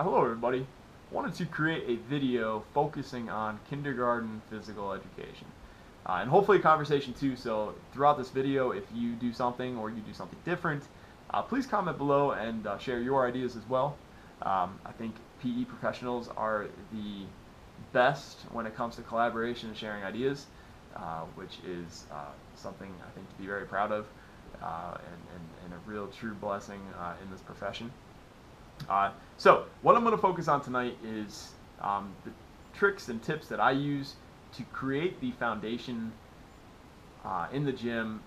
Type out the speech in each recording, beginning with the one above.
Hello everybody. Wanted to create a video focusing on kindergarten physical education. And hopefully a conversation too, so throughout this video, if you do something or you do something different, please comment below and share your ideas as well. I think PE professionals are the best when it comes to collaboration and sharing ideas, which is something I think to be very proud of and a real true blessing in this profession. So what I'm going to focus on tonight is the tricks and tips that I use to create the foundation in the gym,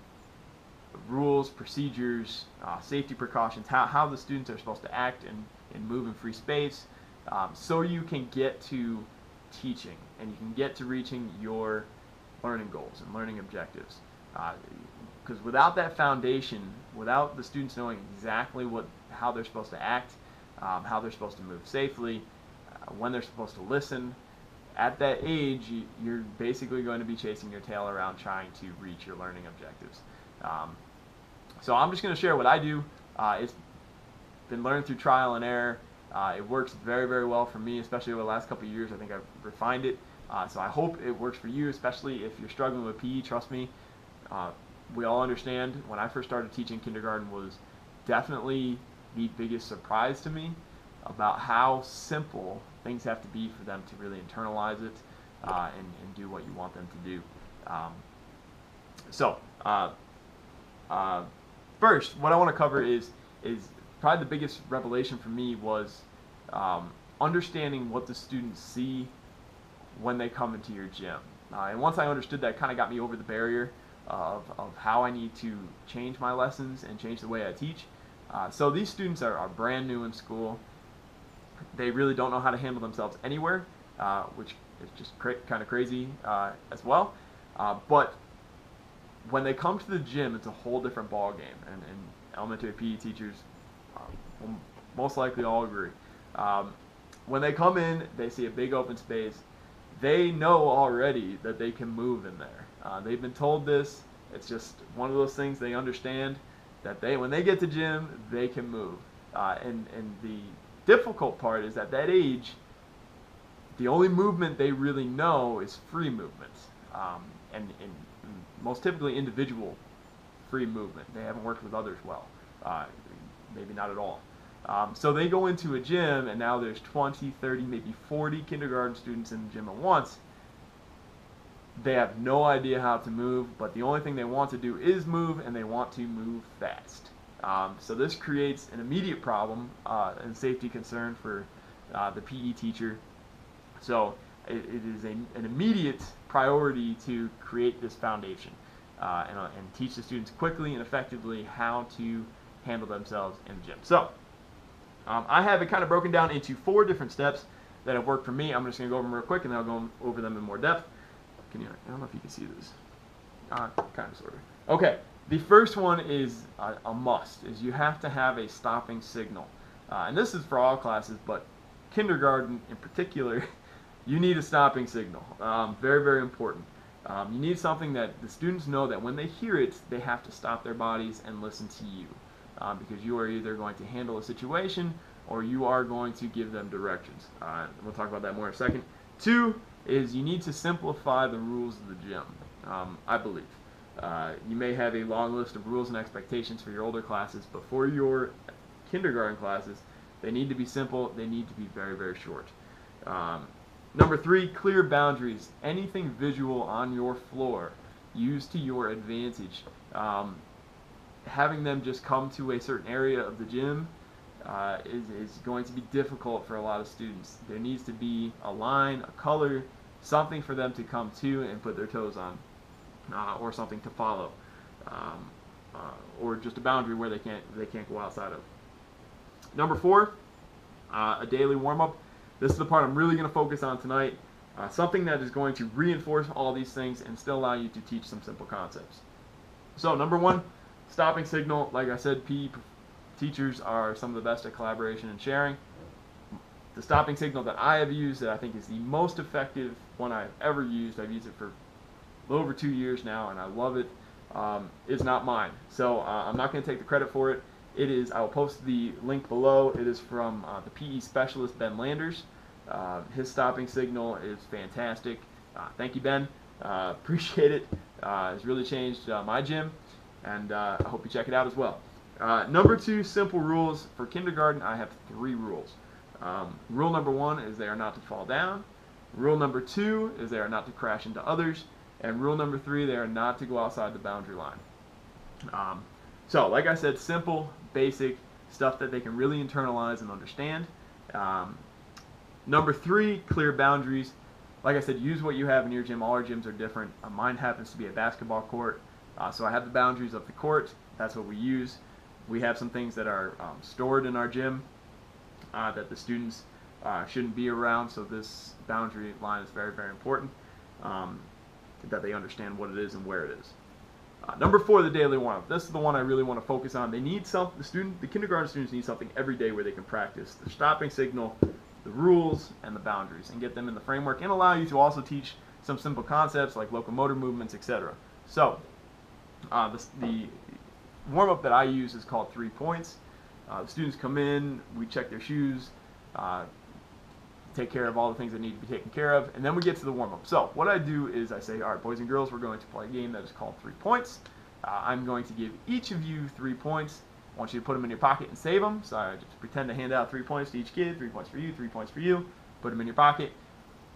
rules, procedures, safety precautions, how the students are supposed to act and move in free space, so you can get to teaching and you can get to reaching your learning goals and learning objectives. Because without that foundation, without the students knowing exactly how they're supposed to act, how they're supposed to move safely, when they're supposed to listen, at that age, you're basically going to be chasing your tail around trying to reach your learning objectives. So I'm just going to share what I do. It's been learned through trial and error. It works very, very well for me, especially over the last couple of years. I think I've refined it. So I hope it works for you, especially if you're struggling with PE. Trust me, we all understand when I first started teaching, kindergarten was definitely the biggest surprise to me about how simple things have to be for them to really internalize it and do what you want them to do. First, what I want to cover is probably the biggest revelation for me was understanding what the students see when they come into your gym. And once I understood that, it kind of got me over the barrier of how I need to change my lessons and change the way I teach. So these students are brand new in school. They really don't know how to handle themselves anywhere, which is just kind of crazy as well. But when they come to the gym, it's a whole different ball game. And elementary PE teachers will most likely all agree. When they come in, they see a big open space. They know already that they can move in there. They've been told this. It's just one of those things they understand, that when they get to gym, they can move. And the difficult part is at that age, the only movement they really know is free movement, and most typically individual free movement. They haven't worked with others well, maybe not at all. So they go into a gym, and now there's 20, 30, maybe 40 kindergarten students in the gym at once. They have no idea how to move, but the only thing they want to do is move, and they want to move fast. So this creates an immediate problem and safety concern for the PE teacher. So it is an immediate priority to create this foundation and teach the students quickly and effectively how to handle themselves in the gym. So I have it kind of broken down into 4 different steps that have worked for me. I'm just going to go over them real quick, and then I'll go over them in more depth. I don't know if you can see this. Kind of, sort of. Okay, the first one is a must, is you have to have a stopping signal. And this is for all classes, but kindergarten in particular, you need a stopping signal. Very, very important. You need something that the students know that when they hear it, they have to stop their bodies and listen to you. Because you are either going to handle a situation or you are going to give them directions. We'll talk about that more in a second. 2 is you need to simplify the rules of the gym, I believe. You may have a long list of rules and expectations for your older classes, but for your kindergarten classes, they need to be simple. They need to be very, very short. Number 3, clear boundaries. Anything visual on your floor, use to your advantage. Having them just come to a certain area of the gym is going to be difficult for a lot of students. There needs to be a line, a color, something for them to come to and put their toes on, or something to follow, or just a boundary where they can't go outside of. Number 4, a daily warm-up. This is the part I'm really going to focus on tonight. Something that is going to reinforce all these things and still allow you to teach some simple concepts. So number 1, stopping signal. Like I said, PE teachers are some of the best at collaboration and sharing. The stopping signal that I have used, that I think is the most effective one I've ever used, I've used it for a little over 2 years now, and I love it, is not mine. So I'm not going to take the credit for it. I will post the link below. It is from the PE specialist, Ben Landers. His stopping signal is fantastic. Thank you, Ben. Appreciate it. It's really changed my gym, and I hope you check it out as well. Number 2, simple rules. For kindergarten, I have 3 rules. Rule number 1 is they are not to fall down. Rule number 2 is they are not to crash into others. And rule number 3, they are not to go outside the boundary line. So, like I said, simple, basic stuff that they can really internalize and understand. Number 3, clear boundaries. Like I said, use what you have in your gym. All our gyms are different. Mine happens to be a basketball court, so I have the boundaries of the court. That's what we use. We have some things that are stored in our gym that the students shouldn't be around, so this boundary line is very, very important, that they understand what it is and where it is. Number 4, the daily warm-up. This is the one I really want to focus on. They need the kindergarten students need something every day where they can practice the stopping signal, the rules, and the boundaries, and get them in the framework, and allow you to also teach some simple concepts like locomotor movements, etc. So, the warm-up that I use is called 3 points. The students come in, we check their shoes, take care of all the things that need to be taken care of, and then we get to the warm-up. So what I do is I say, all right, boys and girls, we're going to play a game that is called 3 points. I'm going to give each of you 3 points. I want you to put them in your pocket and save them. So I just pretend to hand out 3 points to each kid, 3 points for you, 3 points for you, put them in your pocket.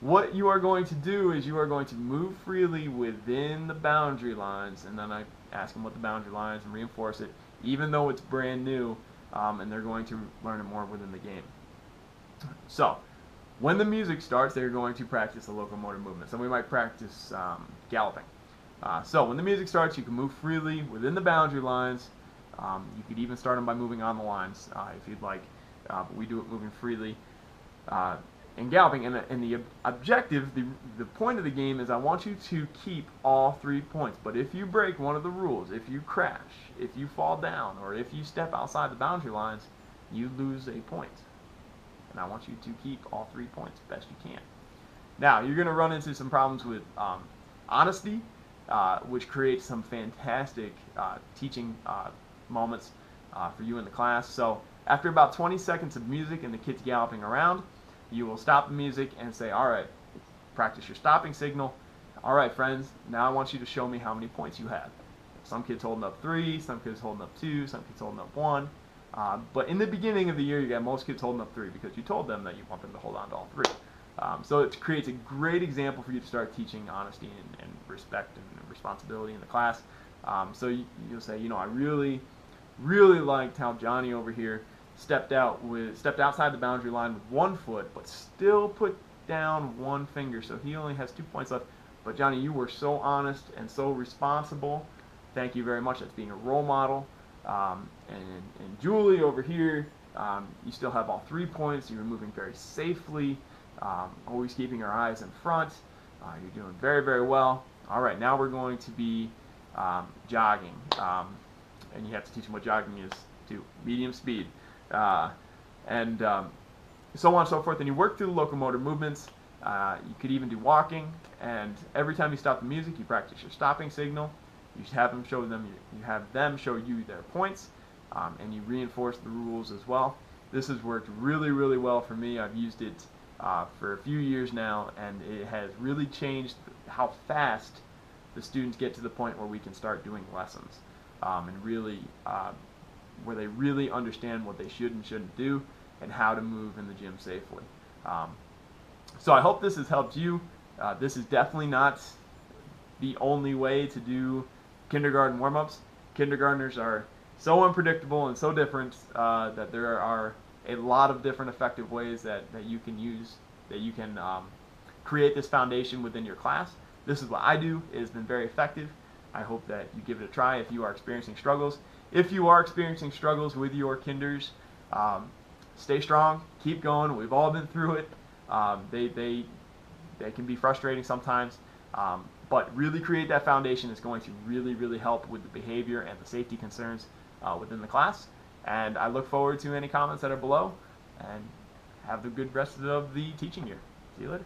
What you are going to do is you are going to move freely within the boundary lines, and then I ask them what the boundary lines and reinforce it, even though it's brand new, and they're going to learn it more within the game. So, when the music starts, they're going to practice the locomotor movements, and we might practice galloping. So when the music starts, you can move freely within the boundary lines. You could even start them by moving on the lines if you'd like, but we do it moving freely and galloping. And the objective, the point of the game is I want you to keep all 3 points. But if you break one of the rules, if you crash, if you fall down, or if you step outside the boundary lines, you lose a point. And I want you to keep all 3 points best you can. Now, you're going to run into some problems with honesty, which creates some fantastic teaching moments for you in the class. So after about 20 seconds of music and the kids galloping around, you will stop the music and say, all right, practice your stopping signal. All right, friends, now I want you to show me how many points you have. Some kids holding up 3, some kids holding up 2, some kids holding up 1. But in the beginning of the year, you got most kids holding up 3 because you told them that you want them to hold on to all 3. So it creates a great example for you to start teaching honesty and respect and responsibility in the class. So you'll say, you know, I really liked how Johnny over here stepped outside the boundary line with 1 foot, but still put down 1 finger. So he only has 2 points left. But Johnny, you were so honest and so responsible. Thank you very much. That's being a role model. And Julie over here, you still have all 3 points. You're moving very safely, always keeping your eyes in front. You're doing very, very well. All right, now we're going to be jogging, and you have to teach them what jogging is too, medium speed, and so on and so forth. And you work through the locomotor movements. You could even do walking, and every time you stop the music, you practice your stopping signal. You have them show you their points, and you reinforce the rules as well. This has worked really, really well for me. I've used it for a few years now, and it has really changed how fast the students get to the point where we can start doing lessons, and really where they really understand what they should and shouldn't do and how to move in the gym safely. So I hope this has helped you. This is definitely not the only way to do kindergarten warm-ups. Kindergartners are so unpredictable and so different that there are a lot of different effective ways that you can use, that you can create this foundation within your class. This is what I do. It has been very effective. I hope that you give it a try if you are experiencing struggles. If you are experiencing struggles with your kinders, stay strong, keep going. We've all been through it. They can be frustrating sometimes, but really create that foundation is going to really, really help with the behavior and the safety concerns within the class. And I look forward to any comments that are below, and have the good rest of the teaching year. See you later.